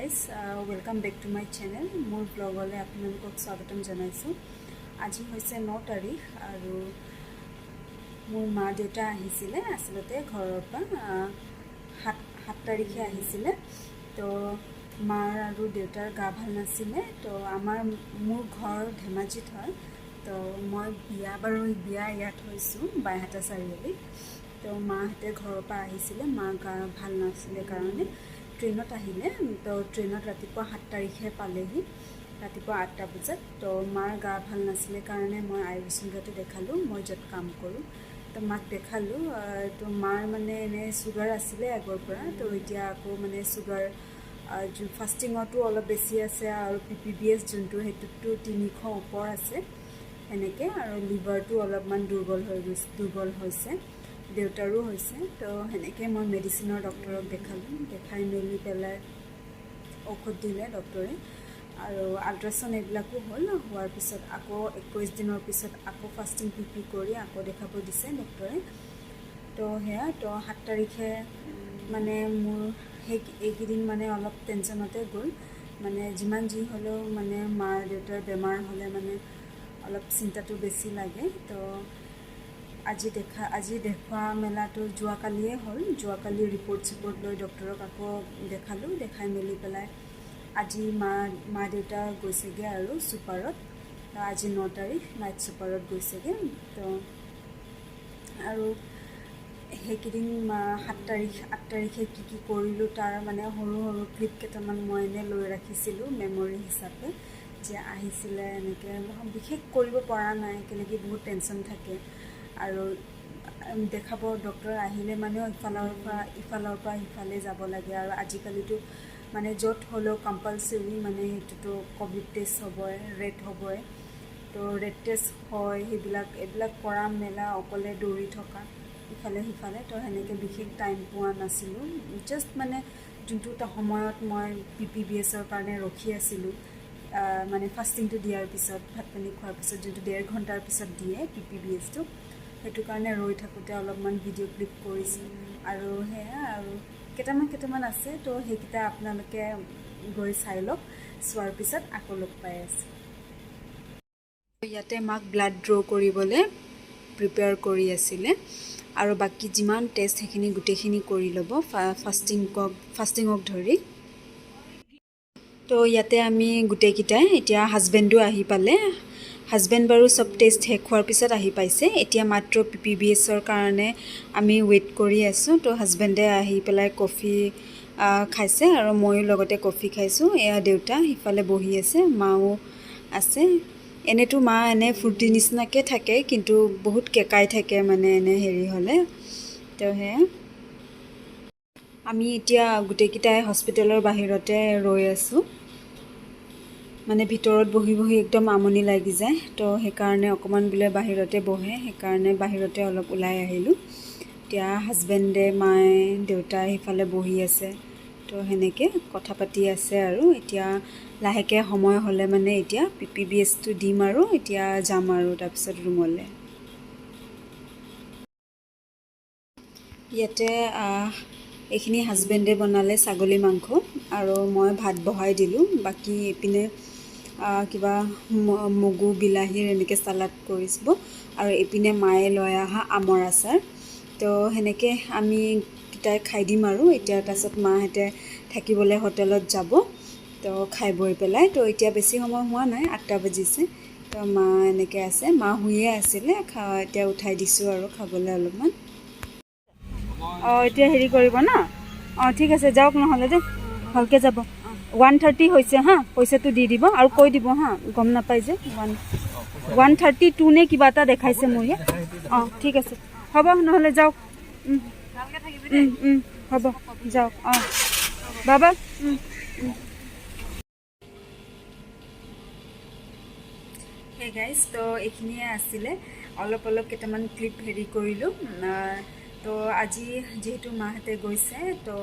Guys welcome back to my channel. মোৰ ব্লগলৈ আপোনালোকক স্বাগতম জনাইছোঁ। আজি হৈছে 9 তাৰিখ আৰু মোৰ মা দেউতা আহিছিলে আচলতে ঘৰৰ পৰা 7 তাৰিখে আহিছিলে। তো মাৰ আৰু দেউতাৰ গা ভাল নাছিলে। তো মোৰ ঘৰ ধেমাজিত হয়। তো মই বিয়া ইয়াত হৈছোঁ বাইহাটা চাৰিআলিত। তো মাহঁতে ঘৰৰ পৰা আহিছিলে, মা গা ভাল নাছিলে কাৰণে ট্ৰেইনত আহিলে। তো ট্ৰেইনত ৰাতিপুৱা 7 তাৰিখে পালেহি, ৰাতিপুৱা 8টা বজাত। তো মাৰ গা ভাল নাছিলে কাৰণে মই আয়ুৰ্বেদিকতে দেখালোঁ, মই য'ত কাম কৰোঁ। তো মাক দেখালোঁ। তো মাৰ মানে এনে চুগাৰ আছিলে আগৰ পৰা। তো এতিয়া আকৌ মানে চুগাৰ ফাষ্টিঙতো অলপ বেছি আছে আৰু PPBS যোনটো সেইটোতো 300 ওপৰ আছে সেনেকৈ। আৰু লিভাৰটো অলপমান দুৰ্বল হৈছে, দেউতাৰো হৈছে। তো সেনেকৈ মই মেডিচিনৰ ডক্টৰক দেখালোঁ, দেখাই মেলি পেলাই ঔষধ দিলে ডক্টৰে। আৰু আল্ট্ৰাচাউণ্ড এইবিলাকো হ'ল। হোৱাৰ পিছত আকৌ 21 দিনৰ পিছত আকৌ ফাষ্টিং PP কৰি আকৌ দেখাব দিছে ডক্টৰে। তো সেয়া, তো 7 তাৰিখে মানে মোৰ এইকেইদিন মানে অলপ টেনশ্যনতে গ'ল। মানে যিমান যি হ'লেও মানে মাৰ দেউতাৰ বেমাৰ হ'লে মানে অলপ চিন্তাটো বেছি লাগে। তো আজি দেখুওৱা মেলাটো যোৱাকালিয়ে হ'ল। যোৱাকালি ৰিপৰ্ট লৈ ডক্টৰক আকৌ দেখালোঁ, দেখাই মেলি পেলাই আজি মা দেউতা গৈছেগৈ আৰু ছুপাৰত। আজি 9 তাৰিখ নাইট ছুপাৰত গৈছেগৈ। তো আৰু সেইকেইদিন 7 তাৰিখে কি কৰিলোঁ তাৰ মানে সৰু ক্লিপ কেইটামান মই এনেই লৈ ৰাখিছিলোঁ মেমৰি হিচাপে, যে আহিছিলে এনেকৈ। বিশেষ কৰিব পৰা নাই কেনেকৈ, বহুত টেনশ্যন থাকে। আৰু দেখাব ডক্টৰ আহিলে মানেও ইফালৰ পৰা সিফালে যাব লাগে। আৰু আজিকালিতো মানে য'ত হ'লেও কম্পালচৰি মানে সেইটোতো ক'ভিড টেষ্ট হ'বই, ৰেট হ'বই। তো ৰেট টেষ্ট হয়, এইবিলাক কৰা মেলা, অকলে দৌৰি থকা ইফালে সিফালে। তো সেনেকৈ বিশেষ টাইম পোৱা নাছিলোঁ। জাষ্ট মানে যোনটো এটা সময়ত মই PPBSৰ কাৰণে ৰখি আছিলোঁ, মানে ফাষ্টিংটো দিয়াৰ পিছত, ভাত পানী খোৱাৰ পিছত যোনটো 1.5 ঘণ্টাৰ পিছত দিয়ে PPBSটো, সেইটো কাৰণে ৰৈ থাকোঁতে অলপমান ভিডিঅ' ক্লিপ কৰিছোঁ। আৰু সেয়া আৰু কেইটামান আছে। তো সেইকেইটা আপোনালোকে গৈ চাই লওক, চোৱাৰ পিছত আকৌ লগ পাই আছে। ইয়াতে মাক ব্লাড ড্ৰ কৰিবলৈ প্ৰিপেয়াৰ কৰি আছিলে। আৰু বাকী যিমান টেষ্ট সেইখিনি গোটেইখিনি কৰি ল'ব ফাষ্টিঙক ধৰি। তো ইয়াতে আমি গোটেইকেইটাই, এতিয়া হাজবেণ্ডো আহি পালে। হাজবেণ্ড বাৰু চব টেষ্ট শেষ হোৱাৰ পিছত আহি পাইছে। এতিয়া মাত্ৰ PPBSৰ কাৰণে আমি ৱেইট কৰি আছোঁ। তো হাজবেণ্ডে আহি পেলাই কফি খাইছে আৰু ময়ো লগতে কফি খাইছোঁ। এয়া দেউতা সিফালে বহি আছে, মাও আছে। এনেতো মা এনে ফূৰ্তি নিচিনাকৈ থাকে, কিন্তু বহুত কেকাই থাকে মানে এনে হেৰি হ'লে। তো সেয়া আমি এতিয়া গোটেইকেইটাই হস্পিটেলৰ বাহিৰতে ৰৈ আছোঁ। মানে ভিতৰত বহি একদম আমনি লাগি যায়। তো সেইকাৰণে অকণমান বোলে বাহিৰতে বহে, সেইকাৰণে বাহিৰতে অলপ ওলাই আহিলোঁ। এতিয়া হাজবেণ্ডে, মায়ে, দেউতাই সিফালে বহি আছে। তো সেনেকৈ কথা পাতি আছে। আৰু এতিয়া লাহেকৈ সময় হ'লে মানে এতিয়া PPBSটো দিম আৰু এতিয়া যাম আৰু তাৰপিছত ৰুমলৈ। ইয়াতে এইখিনি হাজবেণ্ডে বনালে ছাগলী মাংস, আৰু মই ভাত বহাই দিলোঁ। বাকী এইপিনে কিবা মগু বিলাহীৰ এনেকৈ চালাড কৰিছিলোঁ। আৰু এইপিনে মায়ে লৈ অহা আমৰ আচাৰ। তো সেনেকৈ আমি কেইটাই খাই দিম আৰু এতিয়া। তাৰপিছত মাহঁতে থাকিবলৈ হোটেলত যাব। তো খাই বৈ পেলাই, তো এতিয়া বেছি সময় হোৱা নাই, 8টা বাজিছে। তো মা এনেকৈ আছে, মা শুয়ে আছিলে, এতিয়া উঠাই দিছোঁ আৰু খাবলৈ অলপমান। এতিয়া হেৰি কৰিব ন? ঠিক আছে, যাওক নহ'লে দেই, ভালকৈ যাব। 1:30 হৈছে হা, পইচাটো দি দিব আৰু কৈ দিব হা, গম নাপাই যে 1:32 নে কিবা এটা দেখাইছে মোৰ ইয়াত। ঠিক আছে, হ'ব নহ'লে যাওক। হ'ব, যাওক। বাবা হে গাইজ, তো এইখিনিয়ে আছিলে। অলপ কেইটামান ক্লিপ হেৰি কৰিলোঁ। তো আজি যিহেতু মাহঁতে গৈছে, তো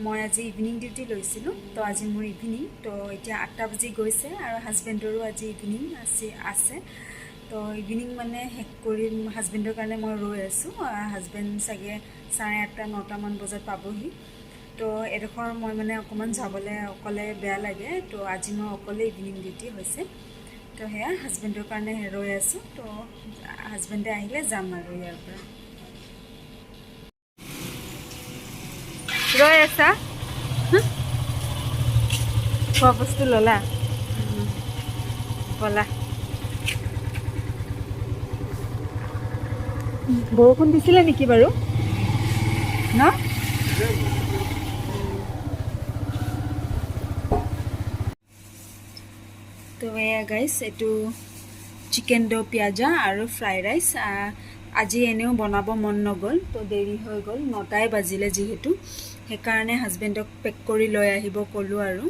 মই আজি ইভিনিং ডিউটি লৈছিলোঁ। তো আজি মোৰ ইভিনিং। তো এতিয়া 8টা বাজি গৈছে আৰু হাজবেণ্ডৰো আজি ইভিনিং আছে। তো ইভিনিং মানে শেষ কৰি হাজবেণ্ডৰ কাৰণে মই ৰৈ আছোঁ। হাজবেণ্ড চাগে 8:30-9টামান বজাত পাবহি। তো এডোখৰ মই মানে অকণমান যাবলৈ অকলে বেয়া লাগে, তো আজি মই অকলে ইভিনিং ডিউটি হৈছে। তো সেয়া হাজবেণ্ডৰ কাৰণে ৰৈ আছোঁ, তো হাজবেণ্ডে আহিলে যাম আৰু ইয়াৰ পৰা। ৰৈ আছা? খোৱা বস্তু ল'লা? ব'লা। বৰষুণ দিছিলে নেকি বাৰু ন? তো এয়া গাইছ, এইটো চিকেন দ' পিয়াজা আৰু ফ্ৰাইড ৰাইচ। আজি এনেও বনাব মন নগ'ল, তো দেৰি হৈ গ'ল, 9টাই বাজিলে যিহেতু, সেইকাৰণে হাজবেণ্ডক পেক কৰি লৈ আহিব ক'লোঁ আৰু।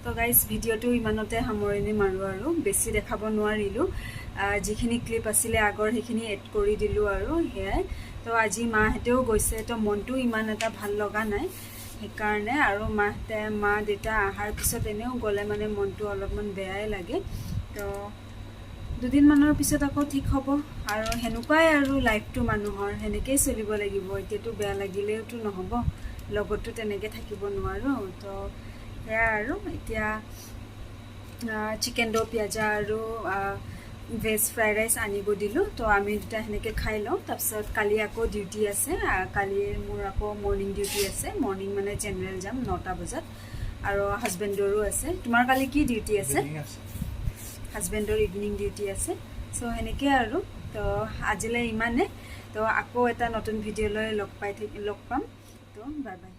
তো গাইজ ভিডিঅ'টো ইমানতে সামৰণি মাৰোঁ আৰু, বেছি দেখাব নোৱাৰিলোঁ। যিখিনি ক্লিপ আছিলে আগৰ সেইখিনি এড কৰি দিলোঁ আৰু সেয়াই। তো আজি মাহঁতেও গৈছে, তো মনটো ইমান এটা ভাল লগা নাই সেইকাৰণে। আৰু মা দেউতা অহাৰ পিছত এনেও গ'লে মানে মনটো অলপমান বেয়াই লাগে। তো দুদিনমানৰ পিছত আকৌ ঠিক হ'ব আৰু সেনেকুৱাই আৰু লাইফটো মানুহৰ, সেনেকেই চলিব লাগিব। এতিয়াতো বেয়া লাগিলেওতো নহ'ব, লগতো তেনেকৈ থাকিব নোৱাৰোঁ। তো সেয়া আৰু এতিয়া চিকেন দ' পিয়াজা আৰু ভেজ ফ্ৰাইড ৰাইচ আনিব দিলোঁ। তো আমি দুটা সেনেকৈ খাই লওঁ, তাৰপিছত কালি আকৌ ডিউটি আছে। কালি মোৰ আকৌ মৰ্ণিং ডিউটি আছে, মৰ্ণিং মানে জেনেৰেল যাম 9টা বজাত, আৰু হাজবেণ্ডৰো আছে। তোমাৰ কালি কি ডিউটি আছে? হাজবেণ্ডৰ ইভিনিং ডিউটি আছে। চ' সেনেকৈ আৰু। তো আজিলৈ ইমানে। তো আকৌ এটা নতুন ভিডিঅ'লৈ লগ পাম। তো বাই বাই।